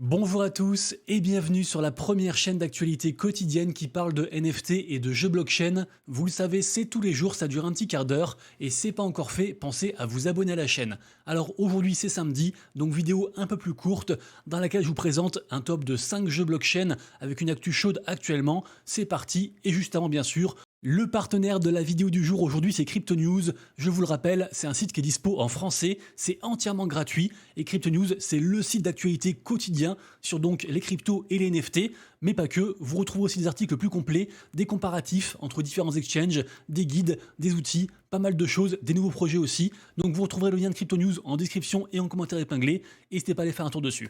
Bonjour à tous et bienvenue sur la première chaîne d'actualité quotidienne qui parle de NFT et de jeux blockchain. Vous le savez, c'est tous les jours, ça dure un petit quart d'heure et c'est pas encore fait, pensez à vous abonner à la chaîne. Alors aujourd'hui c'est samedi, donc vidéo un peu plus courte dans laquelle je vous présente un top de 5 jeux blockchain avec une actu chaude actuellement. C'est parti et juste avant bien sûr, le partenaire de la vidéo du jour aujourd'hui c'est Crypto News. Je vous le rappelle, c'est un site qui est dispo en français, c'est entièrement gratuit et Crypto News c'est le site d'actualité quotidien sur donc les cryptos et les NFT, mais pas que. Vous retrouvez aussi des articles plus complets, des comparatifs entre différents exchanges, des guides, des outils, pas mal de choses, des nouveaux projets aussi. Donc vous retrouverez le lien de Crypto News en description et en commentaire épinglé. N'hésitez pas à aller faire un tour dessus.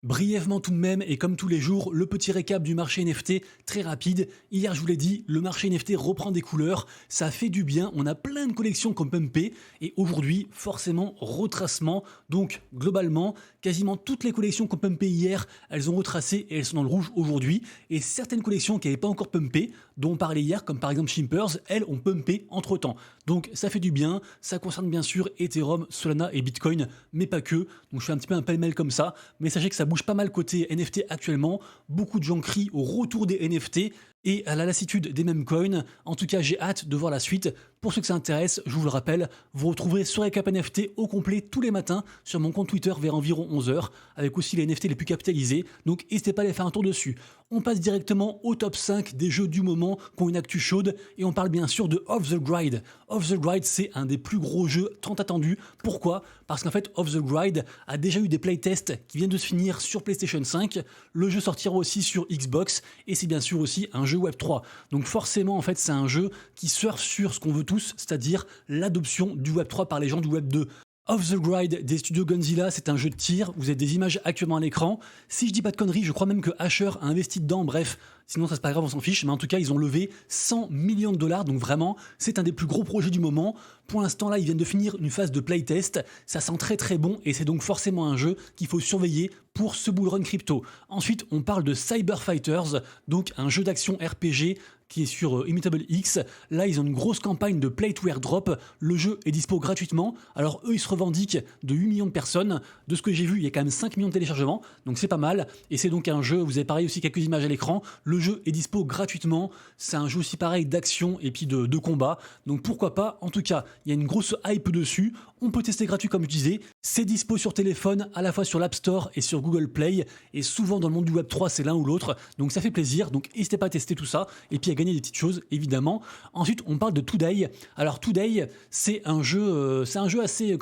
Brièvement tout de même, et comme tous les jours, le petit récap du marché NFT très rapide. Hier, je vous l'ai dit, le marché NFT reprend des couleurs, ça fait du bien, on a plein de collections qu'on pumpé, et aujourd'hui, forcément, retracement. Donc, globalement, quasiment toutes les collections qu'on pumpé hier, elles ont retracé et elles sont dans le rouge aujourd'hui. Et certaines collections qui n'avaient pas encore pumpé, dont on parlait hier, comme par exemple Shimpers, elles ont pumpé entre temps. Donc ça fait du bien, ça concerne bien sûr Ethereum, Solana et Bitcoin, mais pas que. Donc je fais un petit peu un pêle-mêle comme ça, mais sachez que ça bouge pas mal côté NFT actuellement. Beaucoup de gens crient au retour des NFT et à la lassitude des mêmes coins. En tout cas, j'ai hâte de voir la suite. Pour ceux que ça intéresse, je vous le rappelle, vous retrouverez sur Recap NFT au complet tous les matins sur mon compte Twitter vers environ 11h, avec aussi les NFT les plus capitalisés. Donc n'hésitez pas à aller faire un tour dessus. On passe directement au top 5 des jeux du moment qui ont une actu chaude et on parle bien sûr de Off the Grid. Off the Grid, c'est un des plus gros jeux tant attendus. Pourquoi ? Parce qu'en fait, Off the Grid a déjà eu des playtests qui viennent de se finir sur PlayStation 5. Le jeu sortira aussi sur Xbox et c'est bien sûr aussi un jeu Web3. Donc forcément, en fait, c'est un jeu qui surfe sur ce qu'on veut tous, c'est-à-dire l'adoption du Web3 par les gens du Web2. Off the Grid des studios Godzilla, c'est un jeu de tir, vous avez des images actuellement à l'écran. Si je dis pas de conneries, je crois même que Asher a investi dedans, bref, sinon ça c'est pas grave, on s'en fiche, mais en tout cas ils ont levé 100 millions de dollars, donc vraiment c'est un des plus gros projets du moment. Pour l'instant là ils viennent de finir une phase de playtest, ça sent très très bon et c'est donc forcément un jeu qu'il faut surveiller pour ce bull run crypto. Ensuite on parle de Cyber Fighters, donc un jeu d'action RPG qui est sur Immutable X. Là, ils ont une grosse campagne de Play to Airdrop. Le jeu est dispo gratuitement. Alors, eux, ils se revendiquent de 8 millions de personnes. De ce que j'ai vu, il y a quand même 5 millions de téléchargements. Donc, c'est pas mal. Et c'est donc un jeu, vous avez pareil aussi quelques images à l'écran. Le jeu est dispo gratuitement. C'est un jeu aussi pareil d'action et puis de combat. Donc, pourquoi pas. En tout cas, il y a une grosse hype dessus. On peut tester gratuit, comme je disais. C'est dispo sur téléphone, à la fois sur l'App Store et sur Google Play. Et souvent, dans le monde du Web3, c'est l'un ou l'autre. Donc, ça fait plaisir. Donc, n'hésitez pas à tester tout ça. Et puis, à gagner des petites choses évidemment. Ensuite on parle de Today. Alors Today c'est un jeu assez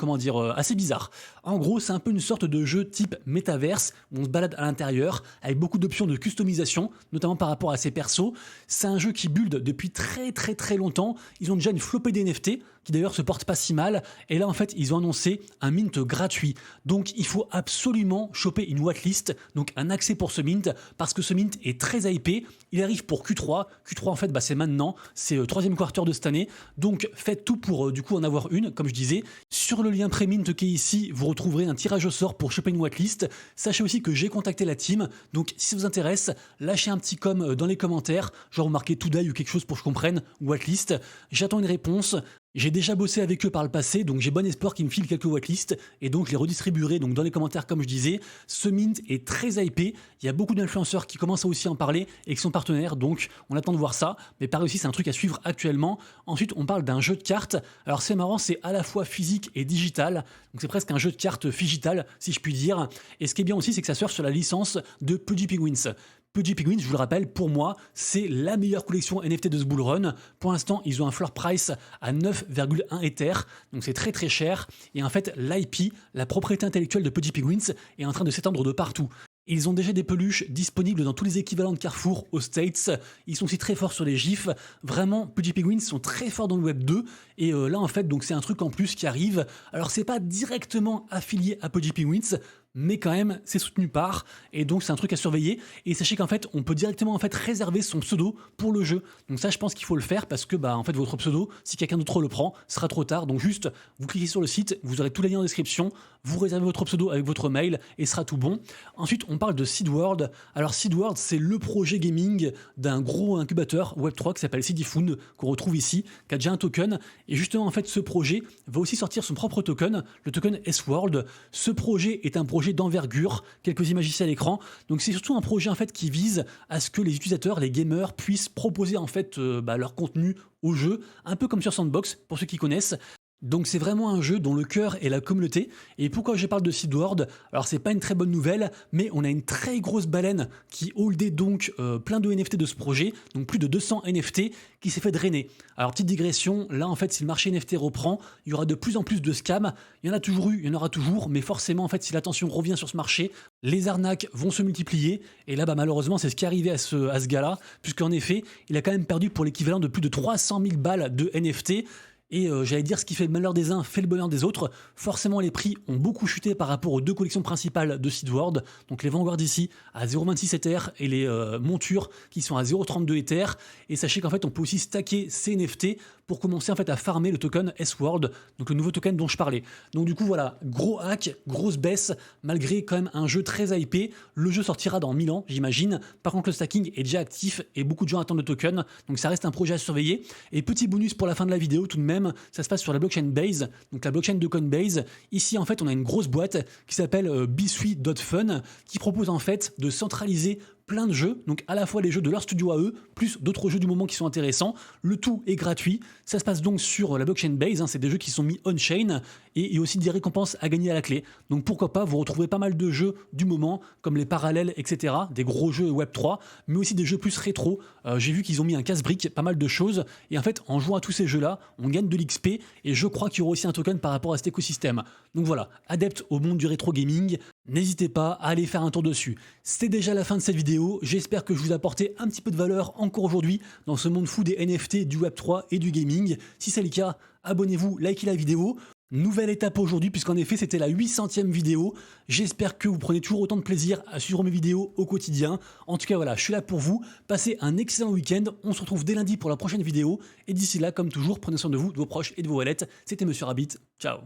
assez bizarre. En gros c'est un peu une sorte de jeu type métaverse où on se balade à l'intérieur avec beaucoup d'options de customisation, notamment par rapport à ses persos. C'est un jeu qui build depuis très très très longtemps. Ils ont déjà une flopée d'NFT qui d'ailleurs se porte pas si mal. Et là en fait ils ont annoncé un mint gratuit. Donc il faut absolument choper une whitelist, donc un accès pour ce mint, parce que ce mint est très hypé. Il arrive pour Q3. Q3 en fait c'est maintenant, c'est le troisième quarter de cette année. Donc faites tout pour du coup en avoir une, comme je disais. Sur le lien pré-mint qui est ici, vous retrouverez un tirage au sort pour choper une whitelist. Sachez aussi que j'ai contacté la team. Donc si ça vous intéresse, lâchez un petit com dans les commentaires, genre marquez Today ou quelque chose pour que je comprenne, whitelist. J'attends une réponse. J'ai déjà bossé avec eux par le passé, donc j'ai bon espoir qu'ils me filent quelques whitelists et donc je les redistribuerai donc dans les commentaires comme je disais. Ce mint est très hypé, il y a beaucoup d'influenceurs qui commencent à aussi en parler et qui sont partenaires, donc on attend de voir ça, mais pareil aussi c'est un truc à suivre actuellement. Ensuite on parle d'un jeu de cartes, alors c'est marrant, c'est à la fois physique et digital, donc c'est presque un jeu de cartes digital si je puis dire, et ce qui est bien aussi c'est que ça surfe sur la licence de Pudgy Penguins. Pudgy Penguins, je vous le rappelle, pour moi, c'est la meilleure collection NFT de ce bull run. Pour l'instant, ils ont un floor price à 9,1 Ether, donc c'est très très cher. Et en fait, l'IP, la propriété intellectuelle de Pudgy Penguins, est en train de s'étendre de partout. Ils ont déjà des peluches disponibles dans tous les équivalents de Carrefour aux States. Ils sont aussi très forts sur les gifs. Vraiment, Pudgy Penguins sont très forts dans le Web 2. Et là, en fait, donc c'est un truc en plus qui arrive. Alors, c'est pas directement affilié à Pudgy Penguins, mais quand même c'est soutenu par, et donc c'est un truc à surveiller. Et sachez qu'en fait on peut directement en fait réserver son pseudo pour le jeu, donc ça je pense qu'il faut le faire parce que en fait votre pseudo, si quelqu'un d'autre le prend, sera trop tard. Donc juste vous cliquez sur le site, vous aurez tous les liens en description, vous réservez votre pseudo avec votre mail et sera tout bon. Ensuite on parle de Seedworld. Alors Seedworld c'est le projet gaming d'un gros incubateur Web3 qui s'appelle Seedifound, qu'on retrouve ici, qui a déjà un token, et justement en fait ce projet va aussi sortir son propre token, le token S-World. Ce projet est un projet projet d'envergure, quelques images ici à l'écran. Donc c'est surtout un projet en fait qui vise à ce que les utilisateurs, les gamers puissent proposer en fait leur contenu au jeu, un peu comme sur Sandbox pour ceux qui connaissent. Donc c'est vraiment un jeu dont le cœur est la communauté. Et pourquoi je parle de Seedward? Alors c'est pas une très bonne nouvelle, mais on a une très grosse baleine qui holdait donc plein de NFT de ce projet, donc plus de 200 NFT qui s'est fait drainer. Alors petite digression, là en fait si le marché NFT reprend, il y aura de plus en plus de scams. Il y en a toujours eu, il y en aura toujours, mais forcément en fait si l'attention revient sur ce marché, les arnaques vont se multiplier. Et là malheureusement c'est ce qui est arrivé à ce gars-là, puisqu'en effet il a quand même perdu pour l'équivalent de plus de 300 000 balles de NFT. Et j'allais dire, ce qui fait le malheur des uns fait le bonheur des autres. Forcément, les prix ont beaucoup chuté par rapport aux deux collections principales de Seedward. Donc les Vanguard ici à 0,26 Ether et les montures qui sont à 0,32 Ether. Et sachez qu'en fait, on peut aussi stacker ces NFT pour commencer en fait à farmer le token S-World, donc le nouveau token dont je parlais. Donc du coup, voilà, gros hack, grosse baisse, malgré quand même un jeu très hypé. Le jeu sortira dans 1000 ans, j'imagine. Par contre, le stacking est déjà actif et beaucoup de gens attendent le token. Donc ça reste un projet à surveiller. Et petit bonus pour la fin de la vidéo tout de même, ça se passe sur la blockchain Base, donc la blockchain de Coinbase. Ici, en fait, on a une grosse boîte qui s'appelle b3.fun qui propose en fait de centraliser plein de jeux, donc à la fois les jeux de leur studio à eux, plus d'autres jeux du moment qui sont intéressants. Le tout est gratuit. Ça se passe donc sur la blockchain Base, c'est des jeux qui sont mis on-chain et il y a aussi des récompenses à gagner à la clé. Donc pourquoi pas, vous retrouvez pas mal de jeux du moment, comme les parallèles, etc., des gros jeux Web3, mais aussi des jeux plus rétro. J'ai vu qu'ils ont mis un casse-brique, pas mal de choses, et en fait, en jouant à tous ces jeux-là, on gagne de l'XP, et je crois qu'il y aura aussi un token par rapport à cet écosystème. Donc voilà, adepte au monde du rétro gaming, n'hésitez pas à aller faire un tour dessus. C'était déjà la fin de cette vidéo, j'espère que je vous ai apporté un petit peu de valeur encore aujourd'hui dans ce monde fou des NFT, du Web3 et du gaming. Si c'est le cas, abonnez-vous, likez la vidéo. Nouvelle étape aujourd'hui puisqu'en effet c'était la 800e vidéo. J'espère que vous prenez toujours autant de plaisir à suivre mes vidéos au quotidien. En tout cas voilà, je suis là pour vous. Passez un excellent week-end. On se retrouve dès lundi pour la prochaine vidéo. Et d'ici là, comme toujours, prenez soin de vous, de vos proches et de vos wallets. C'était Monsieur Rabbit. Ciao.